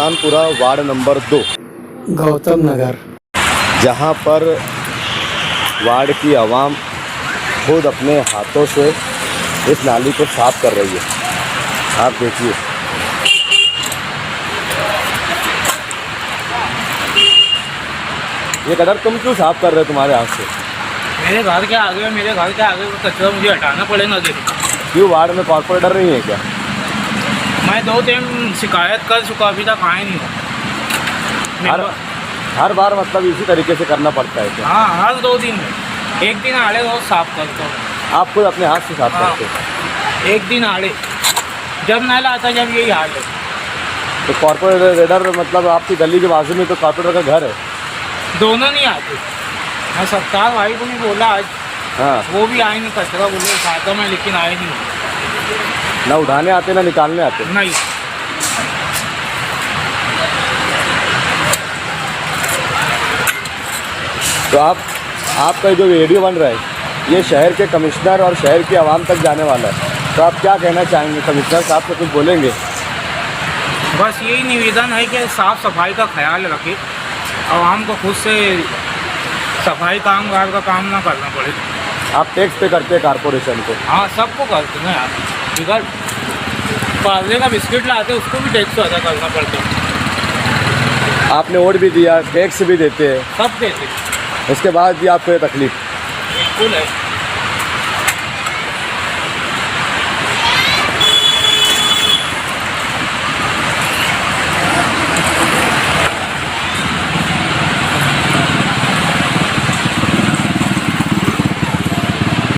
Sultanpura ward number 2 Gautam Nagar, जहां पर ward की आवाम खुद अपने हाथों से इस नाली को साफ़ कर रही है। आप देखिए, ये कदर तुम क्यों साफ़ कर रहे हो तुम्हारे हाथ से? मेरे घर के आगे वो कचरा मुझे हटाना पड़ेगा। क्यों वार्ड में कॉर्पोरेटर नहीं है क्या? मैं 2 दिन शिकायत कर चुका, अभी तक आए नहीं हो। हर बार मतलब इसी तरीके से करना पड़ता है क्या? हाँ, हर 2 दिन में 1 दिन आड़े रोज साफ करता हूँ। आप खुद अपने हाथ से साफ हाँ, करते हो? 1 दिन आड़े जब नाला आता जब यही हाल है। तो कॉर्पोरेटर मतलब आपकी गली के बाजू में तो कॉर्पोरेटर का घर है? दोनों नहीं आते। मैं सत्तार भाई को भी बोला आज, हाँ, वो भी आए नहीं। कचरा बोले खाता मैं, लेकिन आए नहीं। ना उठाने आते ना निकालने आते। नहीं, तो आपका जो वीडियो बन रहा है ये शहर के कमिश्नर और शहर की आवाम तक जाने वाला है, तो आप क्या कहना चाहेंगे? कमिश्नर साहब से कुछ बोलेंगे? बस यही निवेदन है कि साफ़ सफाई का ख्याल रखें, आवाम को खुद से सफाई कामगार का काम ना करना पड़े। आप टैक्स पे करते हैं कॉर्पोरेशन को? हाँ, सबको करते हैं यार। बिगड़ पार्ले का बिस्किट लाते उसको भी टैक्स अदा करना पड़ता है। आपने वोट भी दिया, टैक्स भी देते हैं, सब देते, उसके बाद भी आपको ये तकलीफ? बिल्कुल है।